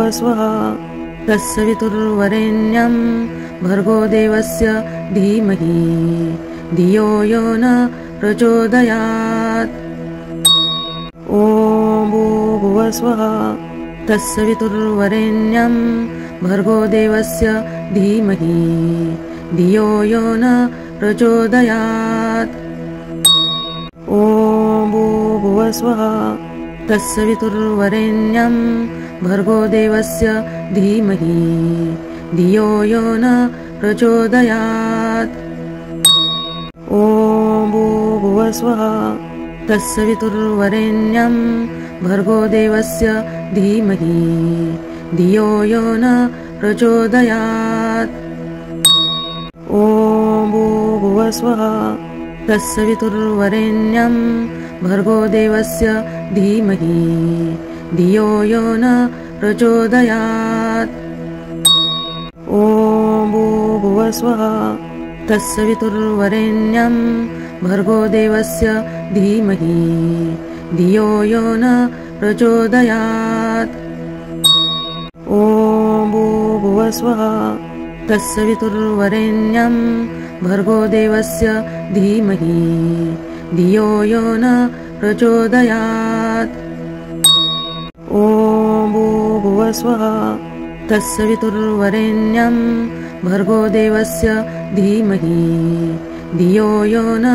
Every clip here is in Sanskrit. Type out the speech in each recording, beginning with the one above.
भूर्भुवस्वः तत्सवितुर्वरेण्यं भर्गो देवस्य धीमहि धियो यो न प्रचोदयात्। ॐ भूर्भुवस्वः तत्सवितुर्वरेण्यं भर्गो देवस्य धीमहि धियो यो न प्रचोदयात्। ॐ भूर्भुवस्वः तत्सवितुर्वरेण्यं भर्गो देवस्य धीमहि धियो यो न प्रचोदयात्। ॐ भूर्भुवस्वः तत्सवितुर्वरेण्यं भर्गो देवस्य धीमहि धियो यो न प्रचोदयात्। ॐ भूर्भुवस्वः तत्सवितुर्वरेण्यं भर्गो देवस्य धीमहि धियो यो न प्रचोदयात्। ॐ भूर्भुवस्वः तत्सवितुर्वरेण्यं भर्गो देवस्य धीमहि धियो यो न प्रचोदयात्। ॐ भूर्भुवस्वः तत्सवितुर्वरेण्यं भर्गो देवस्य धीमहि धियो यो न प्रचोदयात्। ॐ भूर्भुवस्वः तत्सवितुर्वरेण्यं भर्गो देवस्य धीमहि धियो यो न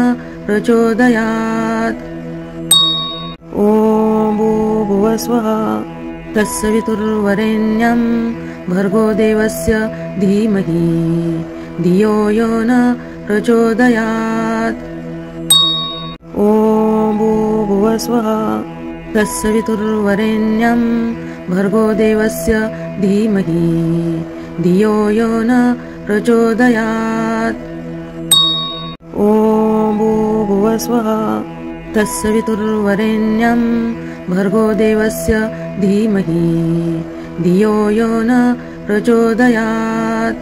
प्रचोदयात्। ॐ भूर्भुवस्वः तत्सवितुर्वरेण्यं भर्गो देवस्य धीमहि धियो यो न प्रचोदयात्। ॐ भूर्भुवस्वः तत्सवितुर्वरेण्यं भर्गो देवस्य धीमहि धियो यो न प्रचोदयात्। ॐ भूर्भुवस्वः तत्सवितुर्वरेण्यं भर्गो देवस्य धीमहि धियो यो न प्रचोदयात्।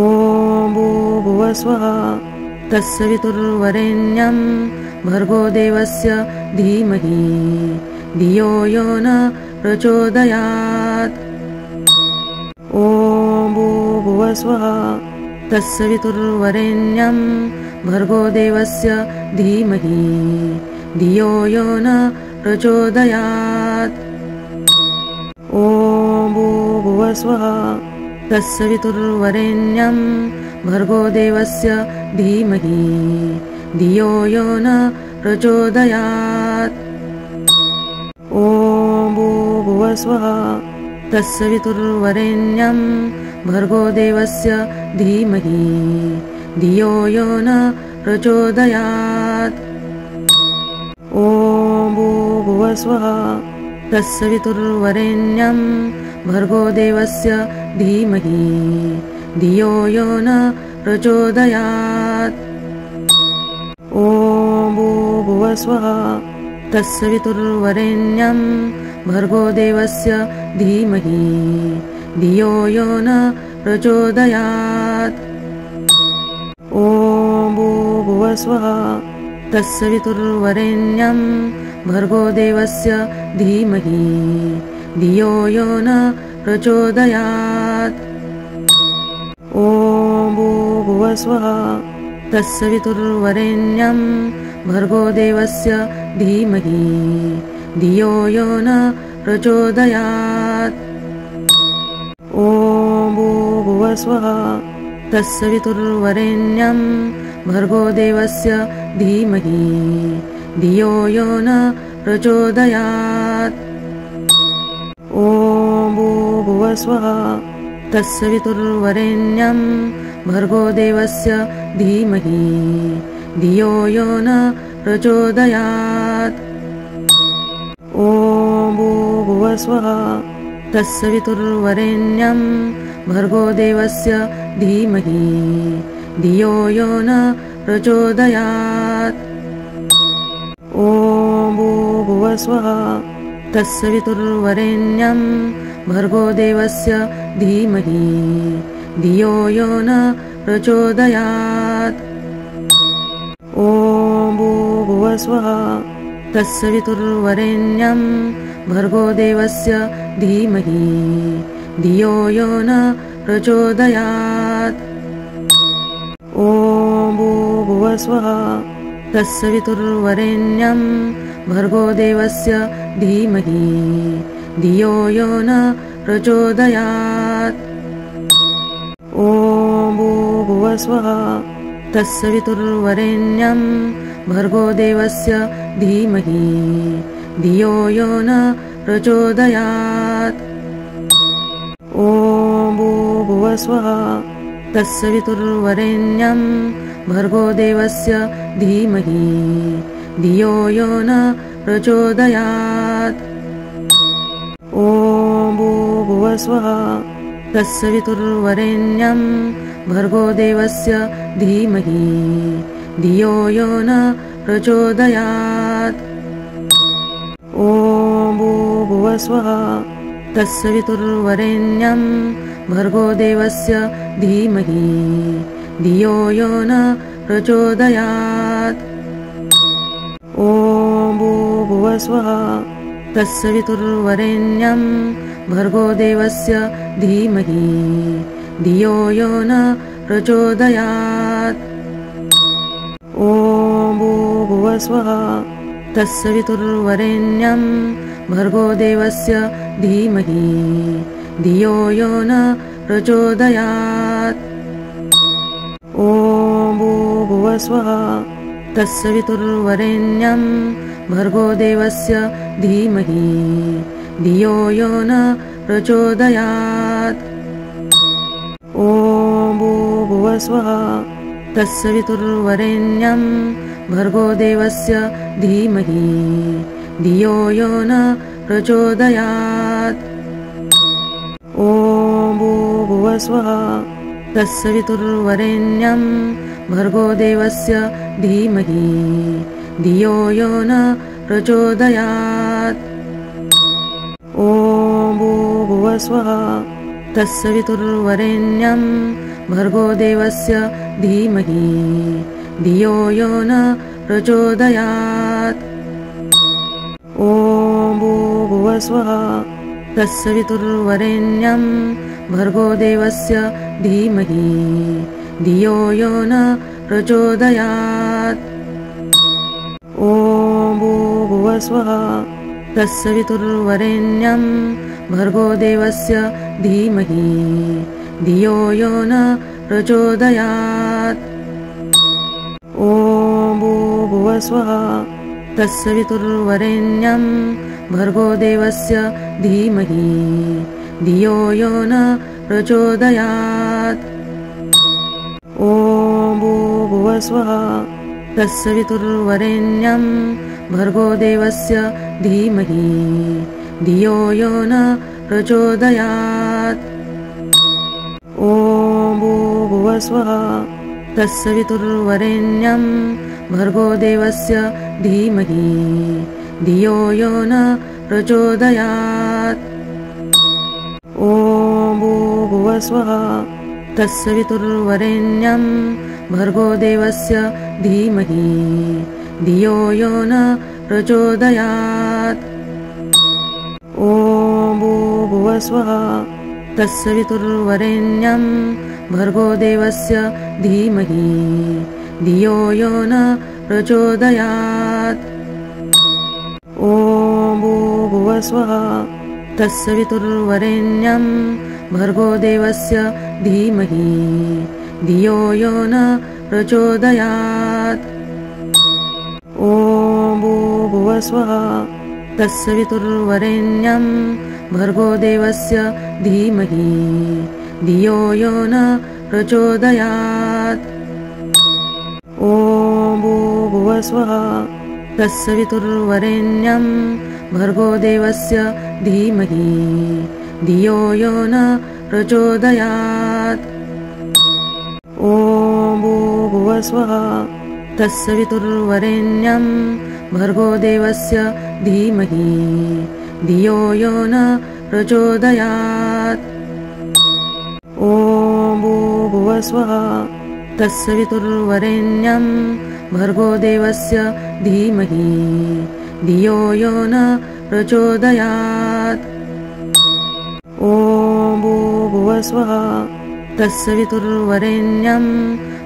ॐ भूर्भुवस्वः तत्सवितुर्वरेण्यं भर्गो देवस्य धीमहि धियो यो न प्रचोदयात्। ॐ भूर्भुवस्वः तत्सवितुर्वरेण्यं भर्गो देवस्य धीमहि धियो यो न प्रचोदयात्। ॐ भूर्भुवस्वः तत्सवितुर्वरेण्यं भर्गो देवस्य धीमहि धियो यो न प्रचोदयात्। ॐ भूर्भुवस्वः तत्सवितुर्वरेण्यं भर्गो देवस्य धीमहि धियो यो न प्रचोदयात्। ॐ भूर्भुवस्वः तत्सवितुर्वरेण्यं भर्गो देवस्य धीमहि धियो यो न प्रचोदयात्। ॐ भूर्भुवस्वः तत्सवितुर्वरेण्यं भर्गो देवस्य धीमहि धियो यो न प्रचोदयात्। ॐ भूर्भुवस्वः तत्सवितुर्वरेण्यं भर्गो देवस्य धीमहि धियो यो न प्रचोदयात्। ॐ भूर्भुवस्वः तत्सवितुर्वरेण्यं भर्गो देवस्य धीमहि धियो यो न प्रचोदयात्। ॐ भूर्भुवस्वः तत्सवितुर्वरेण्यं भर्गो देवस्य धीमहि धियो यो न प्रचोदयात्। ॐ भूर्भुवस्वः तत्सवितुर्वरेण्यं भर्गो देवस्य धीमहि धियो यो न प्रचोदयात्। ॐ भूर्भुवस्वः तत्सवितुर्वरेण्यं भर्गो देवस्य धीमहि धियो यो न प्रचोदयात्। ॐ भूर्भुवस्वः तत्सवितुर्वरेण्यं भर्गो देवस्य धीमहि धियो यो न प्रचोदयात्। ॐ भूर्भुवस्वः तत्सवितुर्वरेण्यं भर्गो देवस्य धीमहि धियो यो न प्रचोदयात्। ॐ भूर्भुवस्वः तत्सवितुर्वरेण्यं भर्गो देवस्य धीमहि धियो यो न प्रचोदयात्। ॐ भूर्भुवस्वः तत्सवितुर्वरेण्यं भर्गो देवस्य धीमहि धियो यो न प्रचोदयात्। ॐ भूर्भुवस्वः तत्सवितुर्वरेण्यं भर्गो देवस्य धीमहि धियो यो न प्रचोदयात्। ॐ भूर्भुवस्वः तत्सवितुर्वरेण्यं भर्गो देवस्य धीमहि धियो यो न प्रचोदयात्। ॐ भूर्भुवस्वः तत्सवितुर्वरेण्यं भर्गो देवस्य धीमहि धियो यो न प्रचोदयात्। ॐ भूर्भुवस्वः तत्सवितुर्वरेण्यं भर्गो देवस्य धीमहि धियो यो न प्रचोदयात्। ॐ भूर्भुवस्वः तत्सवितुर्वरेण्यं भर्गो देवस्य धीमहि धियो यो न प्रचोदयात्। ॐ भूर्भुवस्वः तत्सवितुर्वरेण्यं भर्गो देवस्य धीमहि धियो यो न प्रचोदयात्। ॐ भूर्भुवस्वः तत्सवितुर्वरेण्यं भर्गो देवस्य धीमहि धियो यो न प्रचोदयात्। ॐ भूर्भुवस्वः तत्सवितुर्वरेण्यं भर्गो देवस्य धीमहि धियो यो न प्रचोदयात्। ॐ भूर्भुवस्वः तत्सवितुर्वरेण्यं भर्गो देवस्य धीमहि धियो यो न प्रचोदयात्। ॐ भूर्भुवस्वः तत्सवितुर्वरेण्यं भर्गो देवस्य धीमहि धियो यो न प्रचोदयात्। ॐ भूर्भुवस्वः तत्सवितुर्वरेण्यं भर्गो देवस्य धीमहि धियो यो न प्रचोदयात्। ॐ भूर्भुवस्वः तत्सवितुर्वरेण्यं भर्गो देवस्य धीमहि धियो यो न प्रचोदयात्। ॐ भूर्भुवस्वः तत्सवितुर्वरेण्यं भर्गो देवस्य धीमहि धियो यो न प्रचोदयात्। ॐ भूर्भुवस्वः तत्सवितुर्वरेण्यं भर्गो देवस्य धीमहि धियो यो न प्रचोदयात्। ॐ भूर्भुवस्वः तत्सवितुर्वरेण्यं भर्गो देवस्य धीमहि धियो यो न प्रचोदयात्। ॐ भूर्भुवस्वः तत्सवितुर्वरेण्यं भर्गो देवस्य धीमहि धियो यो न प्रचोदयात्। ॐ भूर्भुवस्वः तत्सवितुर्वरेण्यं भर्गो देवस्य धीमहि धियो यो न प्रचोदयात्। ॐ भूर्भुवस्वः तत्सवितुर्वरेण्यं भर्गो देवस्य धीमहि धियो यो न प्रचोदयात्। ॐ भूर्भुवस्वः तत्सवितुर्वरेण्यं भर्गो देवस्य धीमहि धियो यो न प्रचोदयात्। ॐ भूर्भुवस्वः तत्सवितुर्वरेण्यं भर्गो देवस्य धीमहि धियो यो न प्रचोदयात्। ॐ भूर्भुवस्वः तत्सवितुर्वरेण्यं भर्गो देवस्य धीमहि धियो यो न प्रचोदयात्। ॐ भूर्भुवस्वः तत्सवितुर्वरेण्यं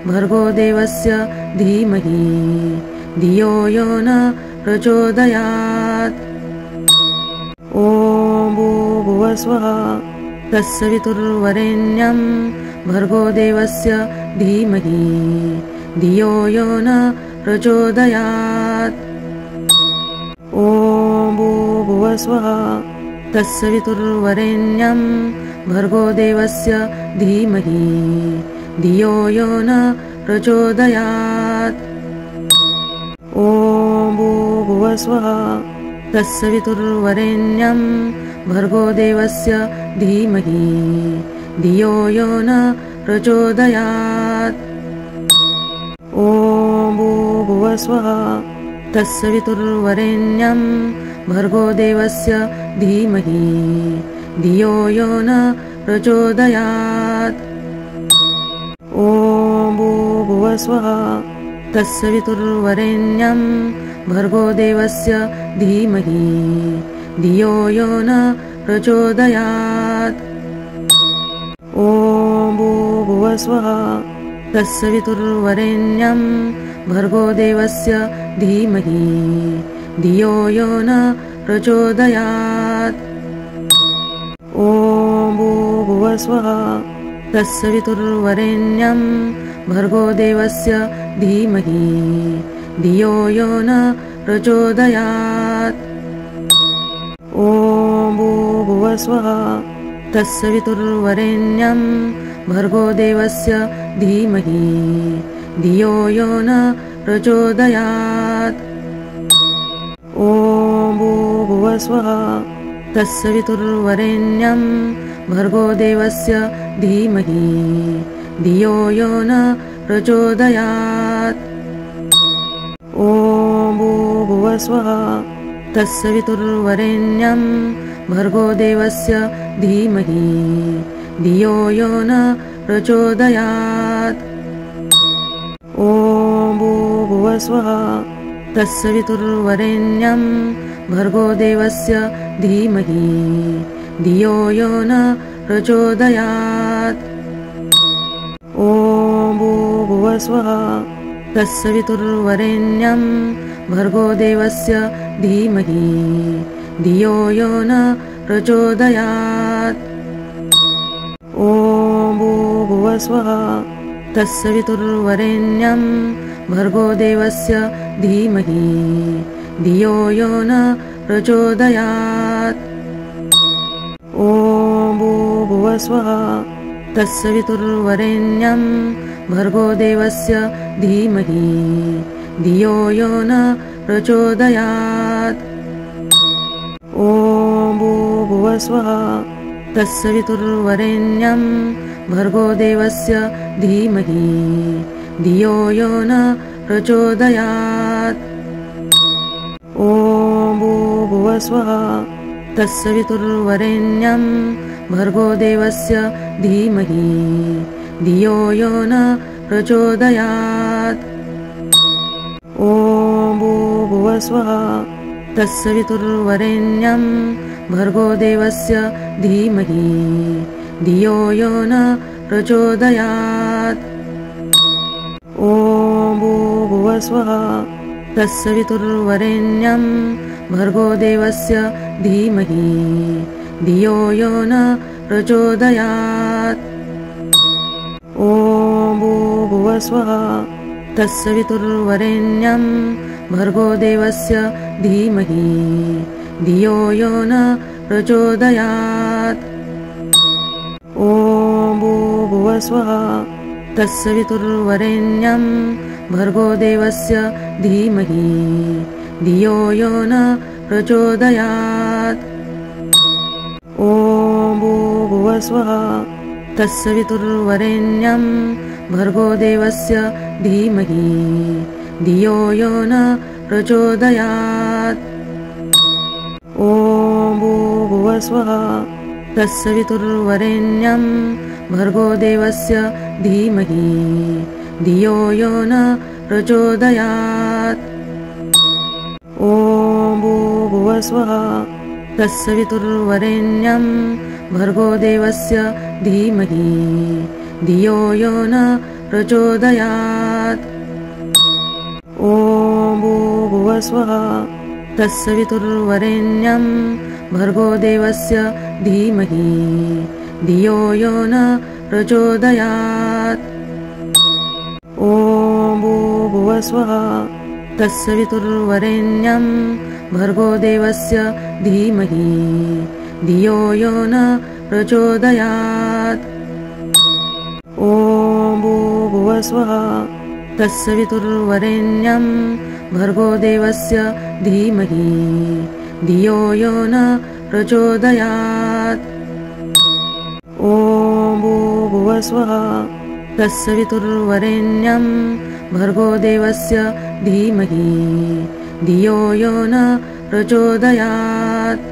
भर्गो देवस्य धीमहि धियो यो न प्रचोदयात्। ॐ भूर्भुवस्वः तत्सवितुर्वरेण्यं भर्गो देवस्य धीमहि धियो यो न प्रचोदयात्। ॐ भूर्भुवस्वः तत्सवितुर्वरेण्यं भर्गो देवस्य धीमहि धियो यो न प्रचोदयात्। ॐ भूर्भुवस्वः तत्सवितुर्वरेण्यं भर्गो देवस्य धीमहि धियो यो न प्रचोदयात्। ॐ भूर्भुवस्वः तत्सवितुर्वरेण्यं भर्गो देवस्य धीमहि धियो यो न प्रचोदयात्। ॐ भूर्भुवस्वः तत्सवितुर्वरेण्यं भर्गो देवस्य धीमहि धियो यो न प्रचोदयात्। ॐ भूर्भुवस्वः तत्सवितुर्वरेण्यं भर्गो देवस्य धीमहि धियो यो न प्रचोदयात्। ॐ भूर्भुवस्वः तत्सवितुर्वरेण्यं भर्गो देवस्य धीमहि धियो यो न प्रचोदयात्। ॐ भूर्भुवस्वः तत्सवितुर्वरेण्यं भर्गो देवस्य धीमहि धियो यो न प्रचोदयात्। ॐ भूर्भुवस्वः तत्सवितुर्वरेण्यं भर्गो देवस्य धीमहि धियो यो न प्रचोदयात्। ॐ भूर्भुवस्वः तत्सवितुर्वरेण्यं भर्गो देवस्य धीमहि धियो यो न प्रचोदयात्। ॐ भूर्भुवस्वः तत्सवितुर्वरेण्यं भर्गो देवस्य धीमहि धियो यो न प्रचोदयात्। ॐ भूर्भुवस्वः तत्सवितुर्वरेण्यं भर्गो देवस्य धीमहि धियो यो न प्रचोदयात्। ॐ भूर्भुवस्वः तत्सवितुर्वरेण्यं भर्गो देवस्य धीमहि धियो यो न प्रचोदयात्। ॐ भूर्भुवस्वः तत्सवितुर्वरेण्यं भर्गो देवस्य धीमहि धियो यो न प्रचोदयात्। ॐ भूर्भुवस्वः तत्सवितुर्वरेण्यं भर्गो देवस्य धीमहि धियो यो न प्रचोदयात्। ॐ भूर्भुवस्वः तत्सवितुर्वरेण्यं भर्गो देवस्य धीमहि धियो यो न प्रचोदयात्। ॐ भूर्भुवस्वः तत्सवितुर्वरेण्यं भर्गो देवस्य धीमहि धियो यो न प्रचोदयात्। ॐ भूर्भुवस्वः तत्सवितुर्वरेण्यं भर्गो देवस्य धीमहि धियो यो न प्रचोदयात्। ॐ भूर्भुवस्वः तत्सवितुर्वरेण्यं भर्गो देवस्य धीमहि धियो यो न प्रचोदयात्। ॐ भूर्भुवस्वः तत्सवितुर्वरेण्यं भर्गो देवस्य धीमहि धियो यो न प्रचोदयात्। ॐ भूर्भुवस्वः तत्सवितुर्वरेण्यं भर्गो देवस्य धीमहि धियो यो न प्रचोदयात्। ॐ भूर्भुवस्वः तत्सवितुर्वरेण्यं भर्गो देवस्य धीमहि धियो यो न प्रचोदयात्। ॐ भूर्भुवस्वः तत्सवितुर्वरेण्यं भर्गो देवस्य धीमहि धियो यो न प्रचोदयात्। ॐ भूर्भुवस्वः तत्सवितुर्वरेण्यं भर्गो देवस्य धीमहि धियो यो न प्रचोदयात्। ॐ भूर्भुवस्वः तत्सवितुर्वरेण्यं भर्गो देवस्य धीमहि धियो यो न प्रचोदयात्। ॐ भूर्भुवस्वः तत्सवितुर्वरेण्यं भर्गो देवस्य धीमहि धियो यो न प्रचोदयात्। ॐ भूर्भुवस्वः तत्सवितुर्वरेण्यं भर्गो देवस्य धीमहि धियो यो न प्रचोदयात्।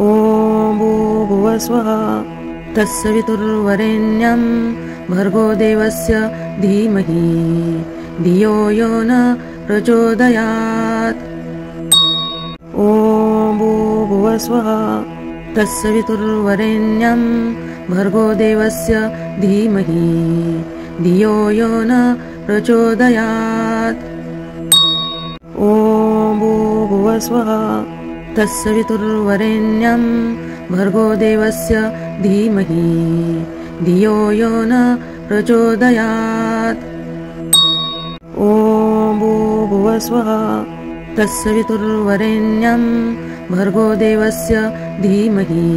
ॐ भूर्भुवस्वः तत्सवितुर्वरेण्यं भर्गो देवस्य धीमहि धियो यो न प्रचोदयात्। ॐ भूर्भुवस्वः तत्सवितुर्वरेण्यं भर्गो देवस्य धीमहि धियो यो न प्रचोदयात्। ॐ भूर्भुवस्वः तत्सवितुर्वरेण्यं भर्गो देवस्य धीमहि धियो यो न प्रचोदयात्। ॐ भूर्भुवस्वः तत्सवितुर्वरेण्यं भर्गो देवस्य धीमहि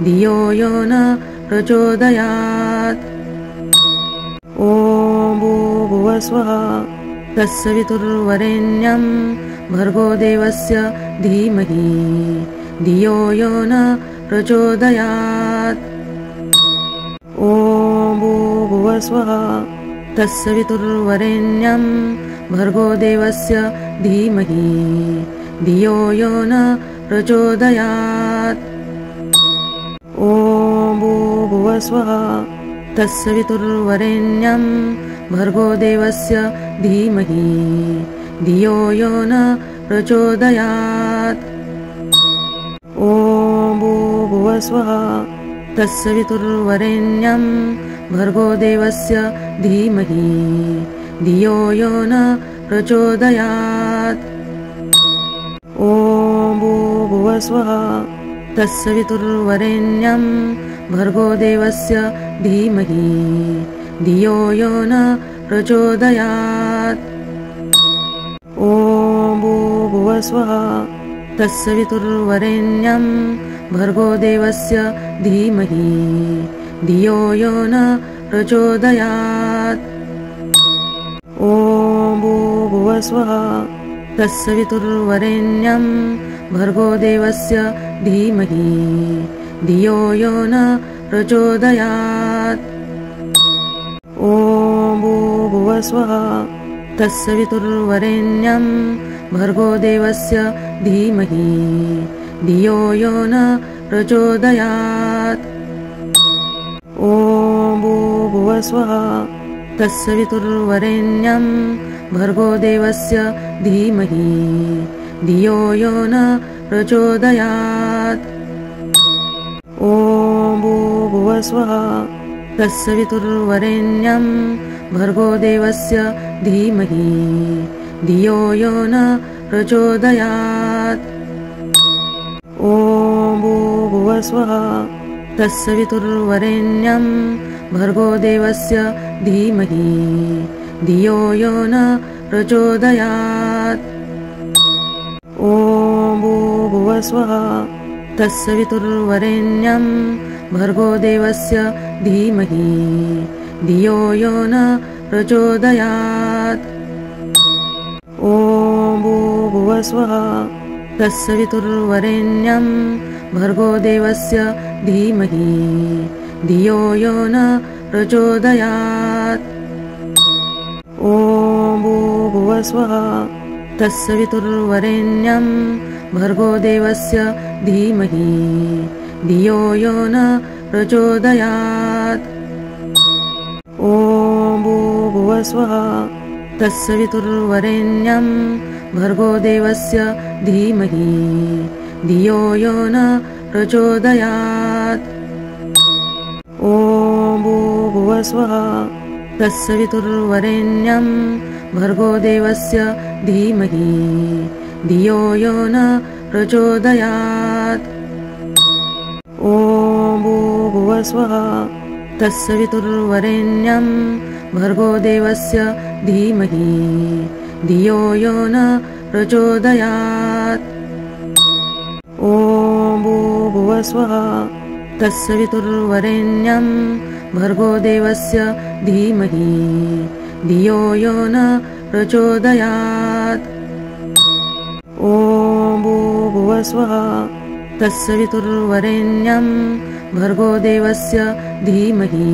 धियो यो न प्रचोदयात्। ॐ भूर्भुवस्वः तत्सवितुर्वरेण्यं भर्गो देवस्य धीमहि धियो यो न प्रचोदयात्। ॐ भूर्भुवस्वः तत्सवितुर्वरेण्यं भर्गो देवस्य धीमहि धियो यो न प्रचोदयात्। ॐ भूर्भुवस्वः तत्सवितुर्वरेण्यं भर्गो देवस्य धीमहि धियो यो न प्रचोदयात्। ॐ भूर्भुवस्वः तत्सवितुर्वरेण्यं भर्गो देवस्य धीमहि धियो यो न प्रचोदयात्। ॐ भूर्भुवस्वः तत्सवितुर्वरेण्यं भर्गो देवस्य धीमहि धियो यो न प्रचोदयात्। ॐ भूर्भुवस्वः तत्सवितुर्वरेण्यं भर्गो देवस्य धीमहि धियो यो न प्रचोदयात्। ॐ भूर्भुवस्वः तत्सवितुर्वरेण्यं भर्गो देवस्य धीमहि धियो यो न प्रचोदयात्। ॐ भूर्भुवस्वः तत्सवितुर्वरेण्यं भर्गो देवस्य धीमहि धियो यो न प्रचोदयात्। ॐ भूर्भुवस्वः तत्सवितुर्वरेण्यं भर्गो देवस्य धीमहि धियो यो न प्रचोदयात्। ॐ भूर्भुवस्वः तत्सवितुर्वरेण्यं भर्गो देवस्य धीमहि धियो यो न प्रचोदयात्। ॐ भूर्भुवस्वः तत्सवितुर्वरेण्यं भर्गो देवस्य धीमहि धियो यो न प्रचोदयात्। ॐ भूर्भुवस्वः तत्सवितुर्वरेण्यं भर्गो देवस्य धीमहि धियो यो न प्रचोदयात्। ॐ भूर्भुवस्वः तत्सवितुर्वरेण्यं भर्गो देवस्य धीमहि धियो यो न प्रचोदयात्। ॐ भूर्भुवस्वः तत्सवितुर्वरेण्यं भर्गो देवस्य धीमहि धियो यो न प्रचोदयात्। ॐ भूर्भुवस्वः तत्सवितुर्वरेण्यं भर्गो देवस्य धीमहि धियो यो न प्रचोदयात्। ॐ भूर्भुवस्वः तत्सवितुर्वरेण्यं भर्गो देवस्य धीमहि धियो यो न प्रचोदयात्। ॐ भूर्भुवस्वः तत्सवितुर्वरेण्यं भर्गो देवस्य धीमहि धियो यो न प्रचोदयात्। ॐ भूर्भुवस्वः तत्सवितुर्वरेण्यं भर्गो देवस्य धीमहि धियो यो न प्रचोदयात्। ॐ भूर्भुवस्वः तत्सवितुर्वरेण्यं भर्गो देवस्य धीमहि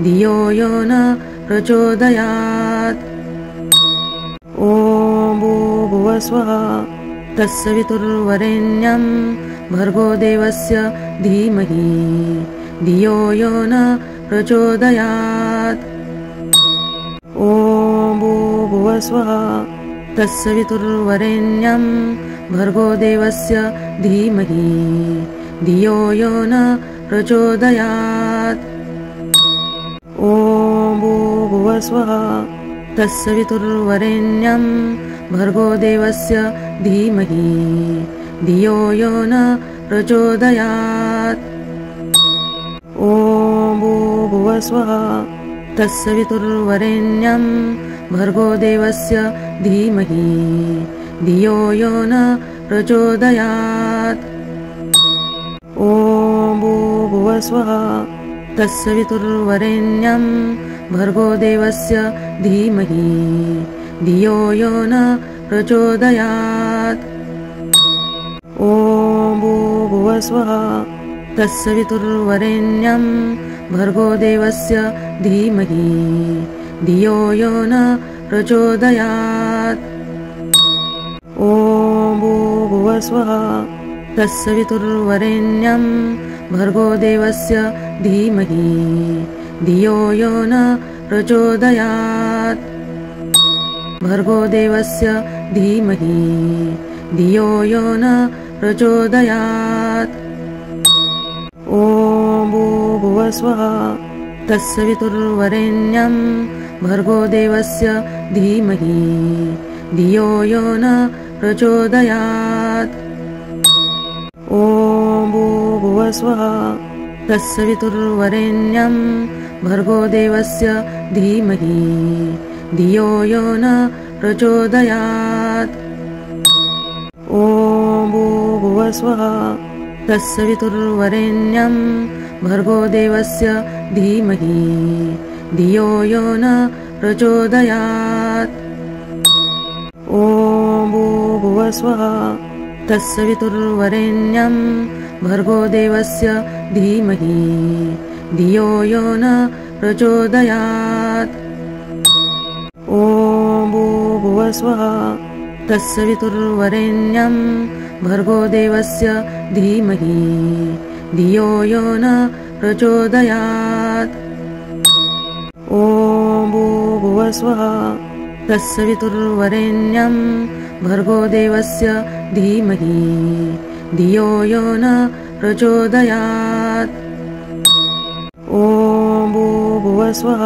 धियो यो न प्रचोदयात्। ॐ भूर्भुवस्वः तत्सवितुर्वरेण्यं भर्गो देवस्य धीमहि धियो यो न प्रचोदयात्। ॐ भूर्भुवस्वः तत्सवितुर्वरेण्यं भर्गो देवस्य धीमहि धियो यो न प्रचोदयात्। ॐ भूर्भुवस्वः तत्सवितुर्वरेण्यं भर्गो देवस्य धीमहि धियो यो न प्रचोदयात्। ॐ भूर्भुवस्वः तत्सवितुर्वरेण्यं भर्गो देवस्य धीमहि धियो यो न प्रचोदयात्। ॐ भूर्भुवस्वः तत्सवितुर्वरेण्यं भर्गो देवस्य धीमहि धियो यो न प्रचोदयात्। ॐ भूर्भुवस्वः तत्सवितुर्वरेण्यं भर्गो देवस्य धीमहि धियो यो न प्रचोदयात्। ॐ भूर्भुवस्वः तत्सवितुर्वरेण्यं भर्गो देवस्य धीमहि धियो यो न प्रचोदयात्। भर्गो देवस्य धीमहि धियो यो न प्रचोदयात्। ॐ भूर्भुवस्वः तत्सवितुर्वरेण्यं भर्गो देवस्य धीमहि धियो यो न प्रचोदयात्। ॐ भूर्भुवस्वः तत्सवितुर्वरेण्यं भर्गो देवस्य धीमहि धियो यो न प्रचोदयात्। ॐ भूर्भुवस्वः तत्सवितुर्वरेण्यं भर्गो देवस्य धीमहि धियो यो न प्रचोदयात्। ॐ भूर्भुवस्वः तत्सवितुर्वरेण्यं भर्गो देवस्य धीमहि धियो यो न प्रचोदयात्। ॐ भूर्भुवस्वः तत्सवितुर्वरेण्यं भर्गो देवस्य धीमहि धियो यो न प्रचोदयात्। ॐ भूर्भुवस्वः तत्सवितुर्वरेण्यं भर्गो देवस्य धीमहि धियो यो न प्रचोदयात्। ॐ भूर्भुवस्वः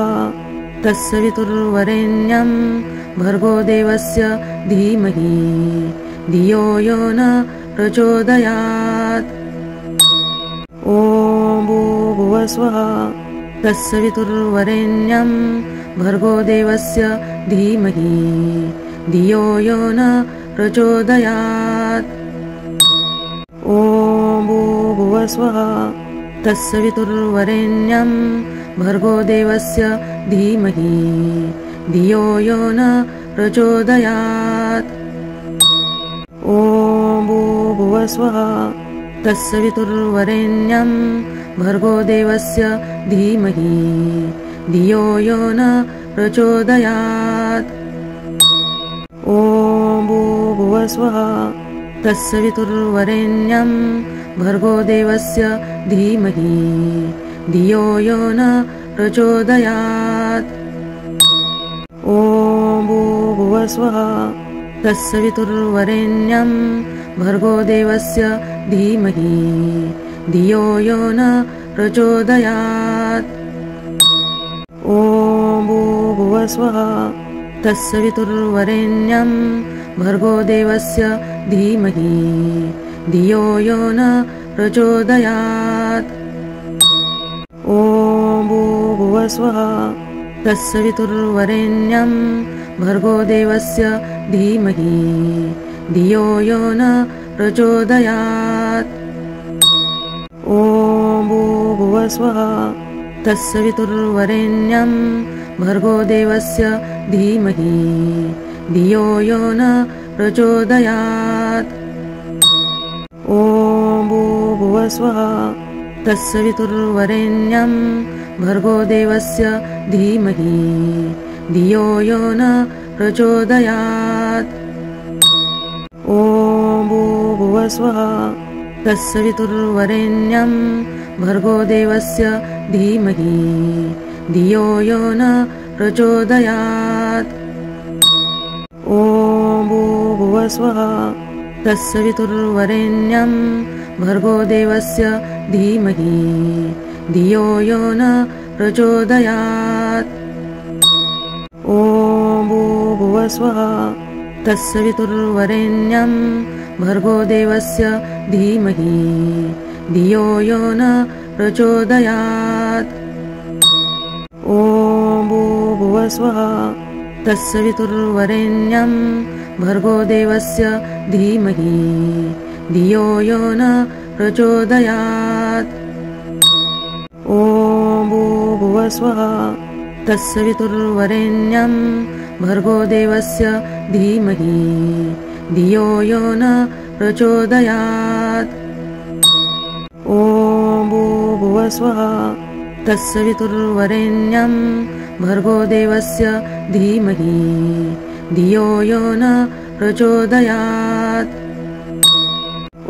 तत्सवितुर्वरेण्यं भर्गो देवस्य धीमहि धियो यो न प्रचोदयात्। ॐ भूर्भुवस्वः तत्सवितुर्वरेण्यं भर्गो देवस्य धीमहि धियो यो न प्रचोदयात्। ॐ भूर्भुवस्वः तत्सवितुर्वरेण्यं भर्गो देवस्य धीमहि धियो यो न प्रचोदयात्। ॐ भूर्भुवस्वः तत्सवितुर्वरेण्यं भर्गो देवस्य धीमहि धियो यो न प्रचोदयात्। ॐ भूर्भुवस्वः तत्सवितुर्वरेण्यं भर्गो देवस्य धीमहि धियो यो न प्रचोदयात्। ॐ भूर्भुवस्वः तत्सवितुर्वरेण्यं भर्गो देवस्य धीमहि धियो यो न प्रचोदयात्। ॐ भूर्भुवस्वः तत्सवितुर्वरेण्यं भर्गो देवस्य धीमहि धियो यो न प्रचोदयात्। ॐ भूर्भुवस्वः तत्सवितुर्वरेण्यं भर्गो देवस्य धीमहि धियो यो न प्रचोदयात्। ॐ भूर्भुवस्वः तत्सवितुर्वरेण्यं भर्गो देवस्य धीमहि धियो यो न प्रचोदयात्। ॐ भूर्भुवस्वः तत्सवितुर्वरेण्यं भर्गो देवस्य धीमहि धियो यो न प्रचोदयात्। ॐ भूर्भुवस्वः तत्सवितुर्वरेण्यं भर्गो देवस्य धीमहि धियो यो न प्रचोदयात्। ॐ भूर्भुवस्वः तत्सवितुर्वरेण्यं भर्गो देवस्य धीमहि धियो यो न प्रचोदयात्। ॐ भूर्भुवस्वः तत्सवितुर्वरेण्यं भर्गो देवस्य धीमहि धियो यो न प्रचोदयात्। ॐ भूर्भुवस्वः तत्सवितुर्वरेण्यं भर्गो देवस्य धीमहि धियो यो न प्रचोदयात्। ॐ भूर्भुवस्वः तत्सवितुर्वरेण्यं भर्गो देवस्य धीमहि धियो यो न प्रचोदयात्। ॐ भूर्भुवस्वः तत्सवितुर्वरेण्यं भर्गो देवस्य धीमहि धियो यो न प्रचोदयात्।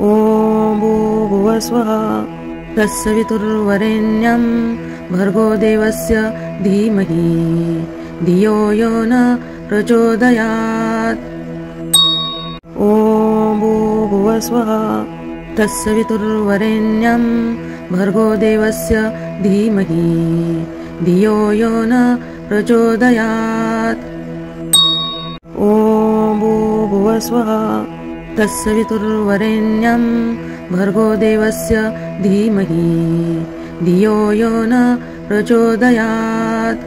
ॐ भूर्भुवस्वः तत्सवितुर्वरेण्यं भर्गो देवस्य धीमहि धियो यो न प्रचोदयात्। ॐ भूर्भुवस्वः तत्सवितुर्वरेण्यं भर्गो देवस्य धीमहि धियो यो न प्रचोदयात्। ॐ भूर्भुवस्वः तत्सवितुर्वरेण्यं भर्गो देवस्य धीमहि धियो यो न प्रचोदयात्।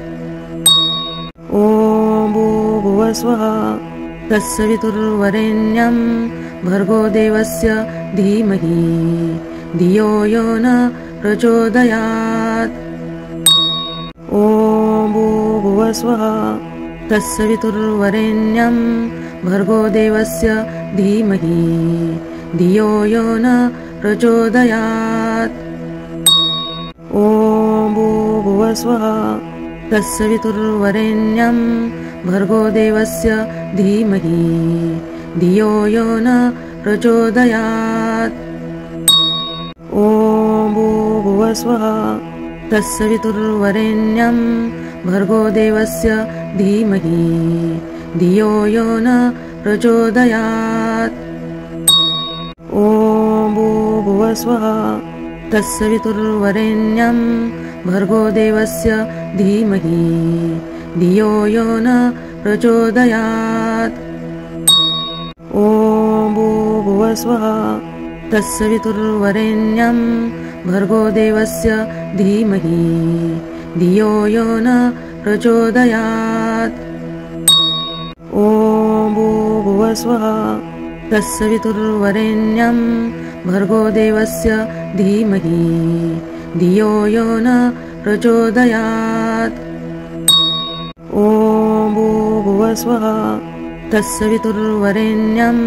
ॐ भूर्भुवस्वः तत्सवितुर्वरेण्यं भर्गो देवस्य धीमहि धियो यो न प्रचोदयात्। ॐ भूर्भुवस्वः तत्सवितुर्वरेण्यं भर्गो देवस्य धीमहि धियो यो न प्रचोदयात्। ॐ भूर्भुवस्वः तत्सवितुर्वरेण्यं भर्गो देवस्य धीमहि धियो यो न प्रचोदयात्। ॐ भूर्भुवस्वः तत्सवितुर्वरेण्यं भर्गो देवस्य धीमहि धियो यो न प्रचोदयात्। ॐ भूर्भुवस्वः तत्सवितुर्वरेण्यं भर्गो देवस्य धीमहि धियो यो न प्रचोदयात्। ॐ भूर्भुवस्वः तत्सवितुर्वरेण्यं भर्गो देवस्य धीमहि धियो यो न प्रचोदयात्। ॐ भूर्भुवस्वः तत्सवितुर्वरेण्यं भर्गो देवस्य धीमहि धियो यो न प्रचोदयात्। ॐ भूर्भुवस्वः तत्सवितुर्वरेण्यं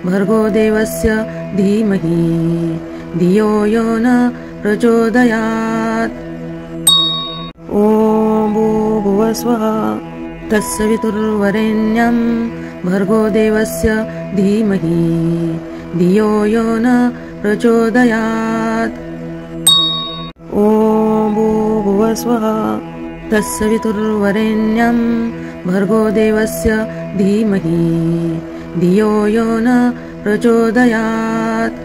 भर्गो देवस्य धीमहि धियो यो न प्रचोदयात्। ॐ भूर्भुवस्वः तत्सवितुर्वरेण्यं भर्गो देवस्य धीमहि धियो यो न प्रचोदयात्। ॐ भूर्भुवस्वः तत्सवितुर्वरेण्यं भर्गो देवस्य धीमहि धियो यो न प्रचोदयात्।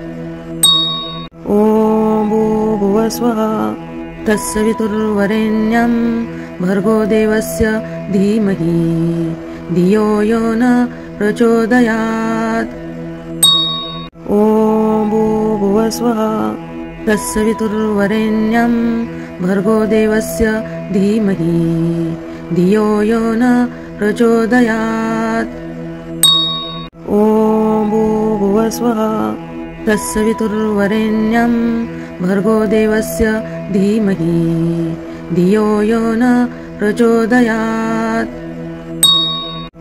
ॐ भूर्भुवस्वः तत्सवितुर्वरेण्यं भर्गो देवस्य धीमहि धियो यो न प्रचोदयात्। ॐ भूर्भुवस्वः तत्सवितुर्वरेण्यं भर्गो देवस्य धीमहि धियो यो न प्रचोदयात्। ॐ भूर्भुवस्वः तत्सवितुर्वरेण्यं भर्गो देवस्य धीमहि धियो यो न प्रचोदयात्।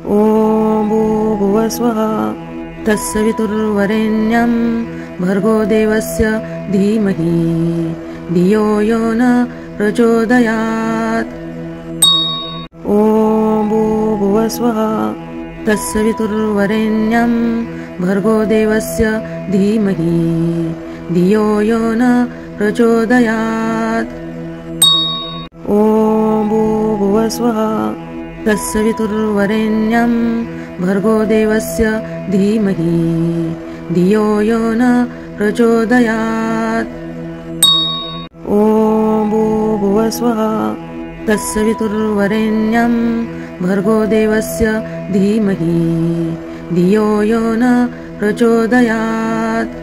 ॐ भूर्भुवस्वः तत्सवितुर्वरेण्यं भर्गो देवस्य धीमहि धियो यो न प्रचोदयात्। ॐ भूर्भुवस्वः तत्सवितुर्वरेण्यं भर्गो देवस्य धीमहि धियो यो न प्रचोदयात्। ॐ भूर्भुवस्वः तत्सवितुर्वरेण्यं भर्गो देवस्य धीमहि धियो यो न प्रचोदयात्। ॐ भूर्भुवस्वः तत्सवितुर्वरेण्यं भर्गो देवस्य धीमहि धियो यो न प्रचोदयात्।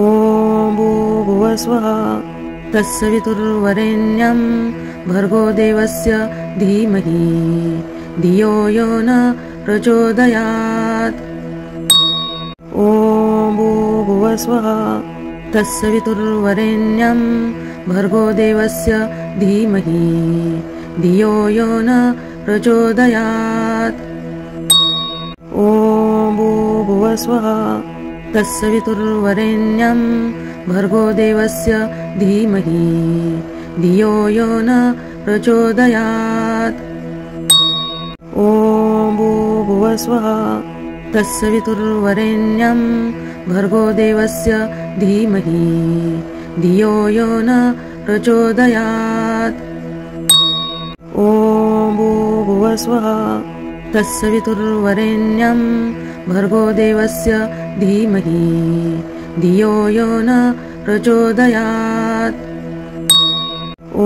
ॐ भूर्भुवस्वः तत्सवितुर्वरेण्यं भर्गो देवस्य धीमहि धियो यो न प्रचोदयात्। ॐ भूर्भुवस्वः तत्सवितुर्वरेण्यं भर्गो देवस्य धीमहि धियो यो न प्रचोदयात्। ॐ भूर्भुवस्वः तत्सवितुर्वरेण्यं भर्गो देवस्य धीमहि धियो यो न प्रचोदयात्। ॐ भूर्भुवस्वः तत्सवितुर्वरेण्यं भर्गो देवस्य धीमहि धियो यो न प्रचोदयात्। ॐ भूर्भुवस्वः तत्सवितुर्वरेण्यं भर्गो देवस्य धीमहि धियो यो न प्रचोदयात्। ॐ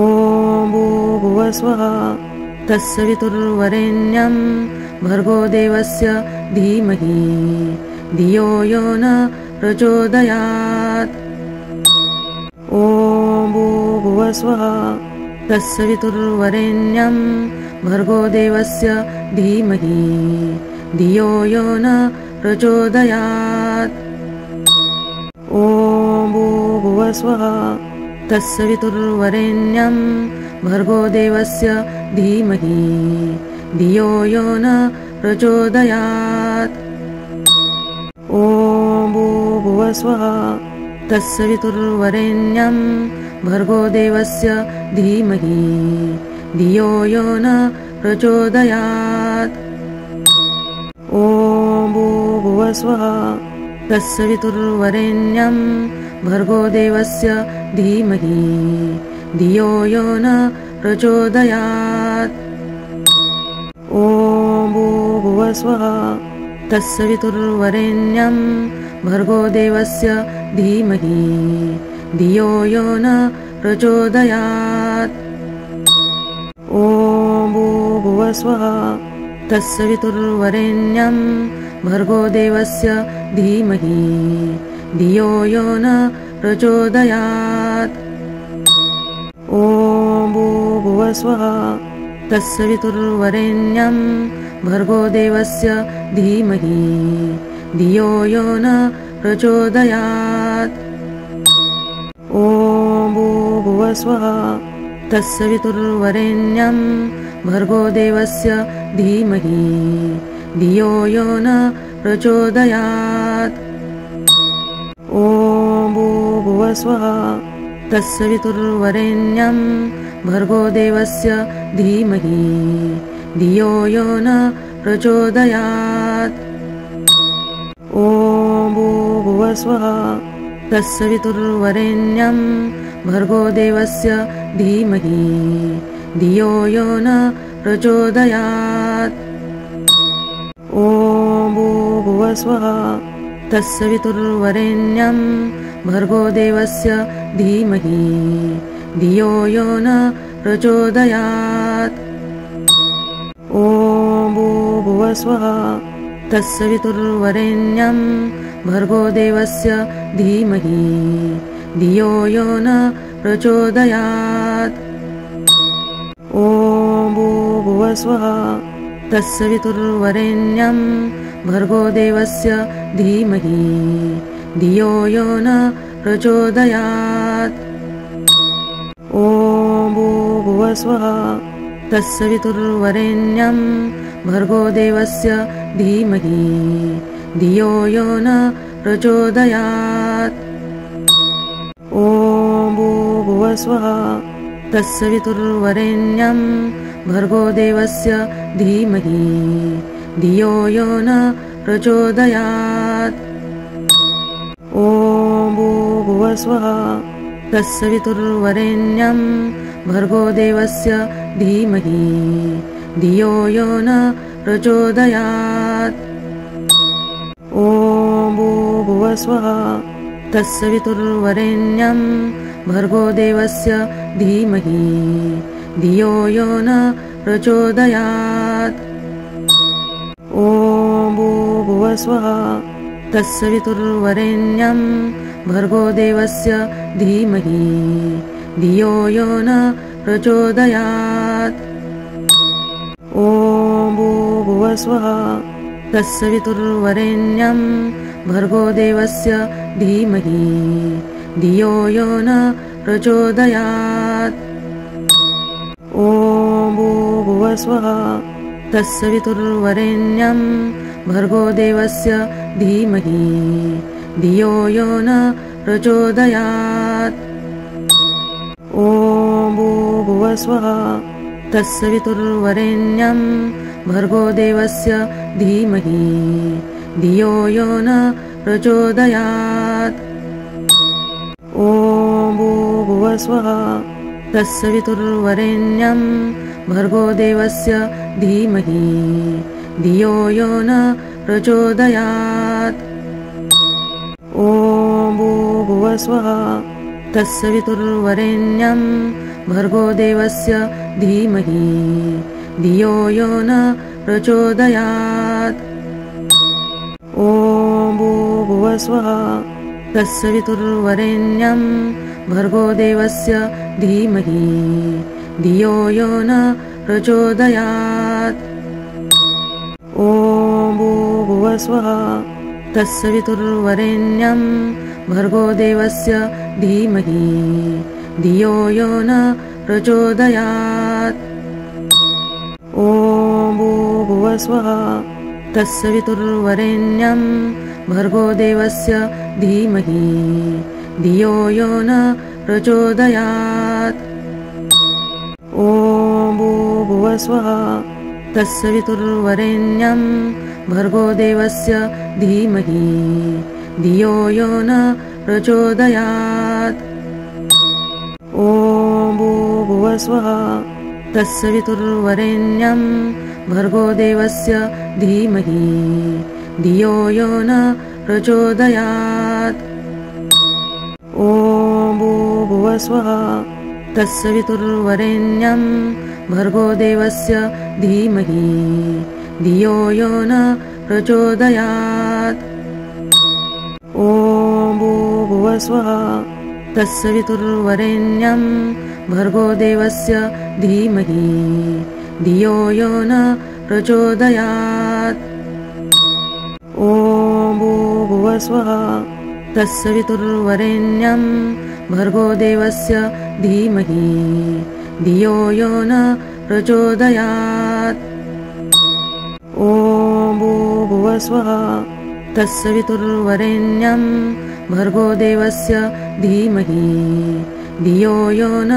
भूर्भुवस्वः तत्सवितुर्वरेण्यं भर्गो देवस्य धीमहि धियो यो न प्रचोदयात्। ॐ भूर्भुवस्वः तत्सवितुर्वरेण्यं भर्गो देवस्य धीमहि धियो यो न प्रचोदयात्। ॐ भूर्भुवस्वः तत्सवितुर्वरेण्यं भर्गो देवस्य धीमहि धियो यो न प्रचोदयात्। ॐ भूर्भुवस्वः तत्सवितुर्वरेण्यं भर्गो देवस्य धीमहि धियो यो न प्रचोदयात्। ॐ भूर्भुवस्वः तत्सवितुर्वरेण्यं भर्गो देवस्य धीमहि धियो यो न प्रचोदयात्। ॐ भूर्भुवस्वः तत्सवितुर्वरेण्यं भर्गो देवस्य धीमहि धियो यो न प्रचोदयात्। ॐ भूर्भुवस्वः तत्सवितुर्वरेण्यं भर्गो देवस्य धीमहि धियो यो न प्रचोदयात्। ॐ भूर्भुवस्वः तत्सवितुर्वरेण्यं भर्गो देवस्य धीमहि धियो यो न प्रचोदयात्। ॐ भूर्भुवस्वः तत्सवितुर्वरेण्यं भर्गो देवस्य धीमहि धियो यो न प्रचोदयात्। ॐ भूर्भुवस्वः तत्सवितुर्वरेण्यं भर्गो देवस्य धीमहि धियो यो न प्रचोदयात्। ॐ भूर्भुवस्वः तत्सवितुर्वरेण्यं भर्गो देवस्य धीमहि धियो यो न प्रचोदयात्। ॐ भूर्भुवस्वः तत्सवितुर्वरेण्यं भर्गो देवस्य धीमहि धियो यो न प्रचोदयात्। ॐ भूर्भुवस्वः तत्सवितुर्वरेण्यं भर्गो देवस्य धीमहि धियो यो न प्रचोदयात्। ॐ भूर्भुवस्वः तत्सवितुर्वरेण्यं भर्गो देवस्य धीमहि धियो यो न प्रचोदयात्। ॐ भूर्भुवस्वः तत्सवितुर्वरेण्यं भर्गो देवस्य धीमहि धियो यो न प्रचोदयात्। ॐ भूर्भुवस्वः तत्सवितुर्वरेण्यं भर्गो देवस्य धीमहि धियो यो न प्रचोदयात्। ॐ भूर्भुवस्वः तत्सवितुर्वरेण्यं भर्गो देवस्य धीमहि धियो यो न प्रचोदयात्। ॐ भूर्भुवस्वः तत्सवितुर्वरेण्यं भर्गो देवस्य धीमहि धियो यो न प्रचोदयात्। ॐ भूर्भुवस्वः तत्सवितुर्वरेण्यं भर्गो देवस्य धीमहि धियो यो न प्रचोदयात्। ॐ भूर्भुवस्वः तत्सवितुर्वरेण्यं भर्गो देवस्य धीमहि धियो यो न प्रचोदयात्। ॐ भूर्भुवस्वः तत्सवितुर्वरेण्यं भर्गो देवस्य धीमहि धियो यो न प्रचोदयात्। ॐ भूर्भुवस्वः तत्सवितुर्वरेण्यं भर्गो देवस्य धीमहि धियो यो न प्रचोदयात्। ॐ भूर्भुवस्वः तत्सवितुर्वरेण्यं भर्गो देवस्य धीमहि धियो यो न प्रचोदयात्। ॐ भूर्भुवस्वः तत्सवितुर्वरेण्यं भर्गो देवस्य धीमहि धियो यो न प्रचोदयात्। ॐ भूर्भुवस्वः तत्सवितुर्वरेण्यं भर्गो देवस्य धीमहि धियो यो न प्रचोदयात्। ॐ भूर्भुवस्वः तत्सवितुर्वरेण्यं भर्गो देवस्य धीमहि धियो यो न प्रचोदयात्। ॐ भूर्भुवस्वः तत्सवितुर्वरेण्यं भर्गो देवस्य धीमहि धियो यो न प्रचोदयात्। ॐ भूर्भुवस्वः तत्सवितुर्वरेण्यं भर्गो देवस्य धीमहि धियो यो न प्रचोदयात्। ॐ भूर्भुवस्वः तत्सवितुर्वरेण्यं भर्गो देवस्य धीमहि धियो यो न प्रचोदयात्। ॐ भूर्भुवस्वः तत्सवितुर्वरेण्यं भर्गो देवस्य धीमहि धियो यो न प्रचोदयात्। ॐ भूर्भुवस्वः तत्सवितुर्वरेण्यं भर्गो देवस्य धीमहि धियो यो न प्रचोदयात्। ॐ भूर्भुवस्वः तत्सवितुर्वरेण्यं भर्गो देवस्य धीमहि धियो यो न प्रचोदयात्। ॐ भूर्भुवस्वः तत्सवितुर्वरेण्यं भर्गो देवस्य धीमहि धियो यो न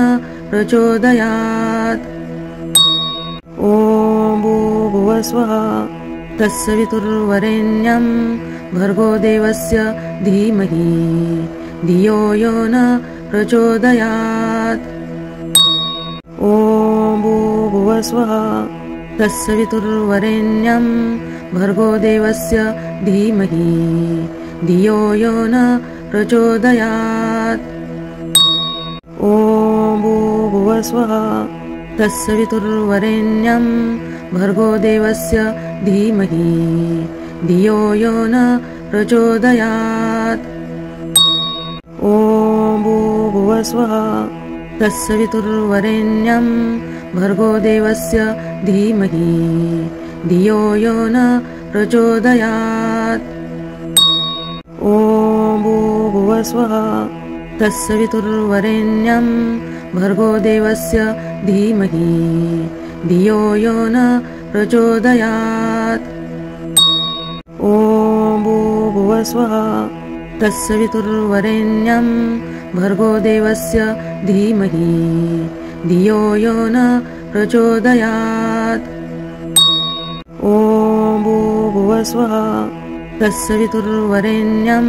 प्रचोदयात्। ॐ भूर्भुवस्वः तत्सवितुर्वरेण्यं भर्गो देवस्य धीमहि धियो यो न प्रचोदयात्। ॐ भूर्भुवस्वः तत्सवितुर्वरेण्यं भर्गो देवस्य धीमहि धियो यो न प्रचोदयात्। ॐ भूर्भुवस्वः तत्सवितुर्वरेण्यं भर्गो देवस्य धीमहि धियो यो न प्रचोदयात्। ॐ भूर्भुवस्वः तत्सवितुर्वरेण्यं भर्गो देवस्य धीमहि धियो यो न प्रचोदयात्। ॐ भूर्भुवस्वः तत्सवितुर्वरेण्यं भर्गो देवस्य धीमहि धियो यो न प्रचोदयात्। ॐ भूर्भुवस्वः तत्सवितुर्वरेण्यं भर्गो देवस्य धीमहि धियो यो न प्रचोदयात्। ॐ भूर्भुवस्वः तत्सवितुर्वरेण्यं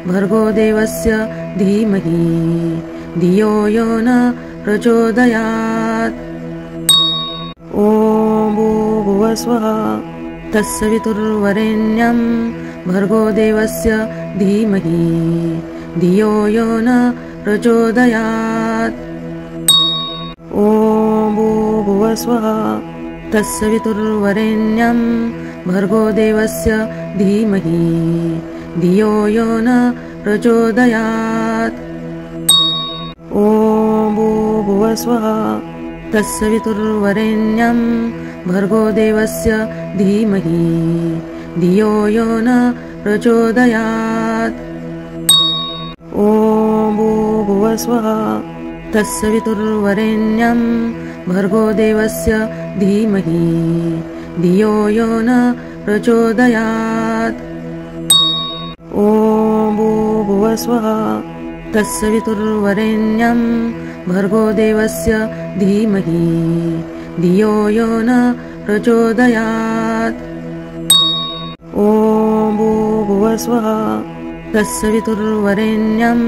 भर्गो देवस्य धीमहि धियो यो न प्रचोदयात्। ॐ भूर्भुवस्वः तत्सवितुर्वरेण्यं भर्गो देवस्य धीमहि धियो यो न प्रचोदयात्। ॐ भूर्भुवस्वः तत्सवितुर्वरेण्यं भर्गो देवस्य धीमहि धियो यो न प्रचोदयात्। ॐ भूर्भुवस्वः तत्सवितुर्वरेण्यं भर्गो देवस्य धीमहि धियो यो न प्रचोदयात्। ॐ भूर्भुवस्वः तत्सवितुर्वरेण्यं भर्गो देवस्य धीमहि धियो यो न प्रचोदयात्। ॐ भूर्भुवस्वः तत्सवितुर्वरेण्यं भर्गो देवस्य धीमहि धियो यो न प्रचोदयात्। ॐ भूर्भुवस्वः तत्सवितुर्वरेण्यं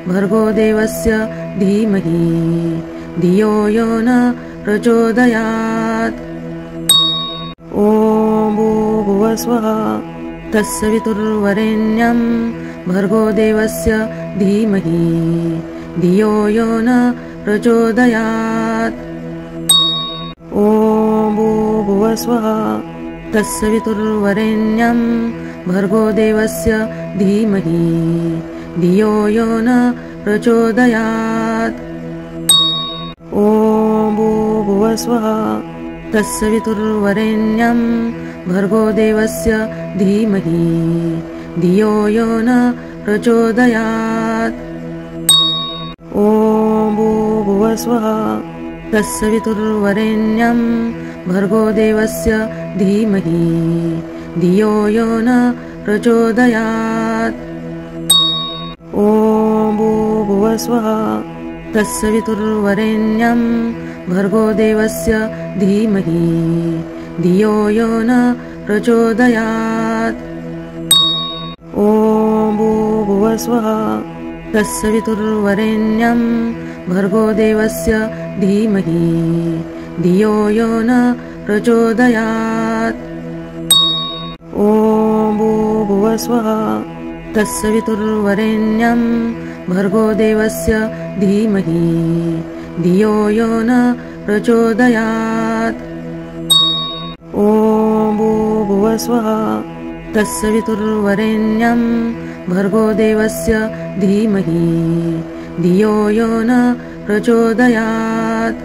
भर्गो देवस्य धीमहि धियो यो न प्रचोदयात्। ॐ भूर्भुवस्वः तत्सवितुर्वरेण्यं भर्गो देवस्य धीमहि धियो यो न प्रचोदयात्। ॐ भूर्भुवस्वः तत्सवितुर्वरेण्यं भर्गो देवस्य धीमहि धियो यो न प्रचोदयात्। ॐ भूर्भुवस्वः तत्सवितुर्वरेण्यं भर्गो देवस्य धीमहि धियो यो न प्रचोदयात्। ॐ भूर्भुवस्वः तत्सवितुर्वरेण्यं भर्गो देवस्य धीमहि धियो यो न प्रचोदयात्। ॐ भूर्भुवस्वः तत्सवितुर्वरेण्यं भर्गो देवस्य धीमहि धियो यो न प्रचोदयात्। ॐ भूर्भुवस्वः तत्सवितुर्वरेण्यं भर्गो देवस्य धीमहि धियो यो न प्रचोदयात्। ॐ भूर्भुवस्वः तत्सवितुर्वरेण्यं भर्गो देवस्य धीमहि धियो यो न प्रचोदयात्। ॐ भूर्भुवस्वः तत्सवितुर्वरेण्यं भर्गो देवस्य धीमहि धियो यो न प्रचोदयात्।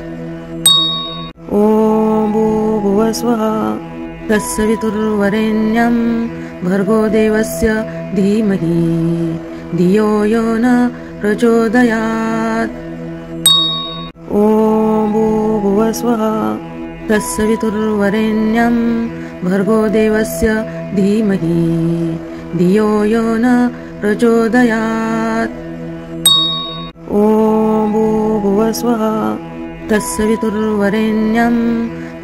ॐ भूर्भुवस्वः तत्सवितुर्वरेण्यं भर्गो देवस्य धीमहि धियो यो न प्रचोदयात्। ॐ भूर्भुवस्वः तत्सवितुर्वरेण्यं भर्गो देवस्य धीमहि धियो यो न प्रचोदयात्। ॐ भूर्भुवस्वः तत्सवितुर्वरेण्यं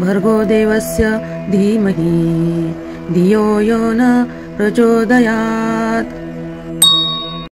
भर्गो देवस्य धीमहि धियो यो न प्रचोदयात्।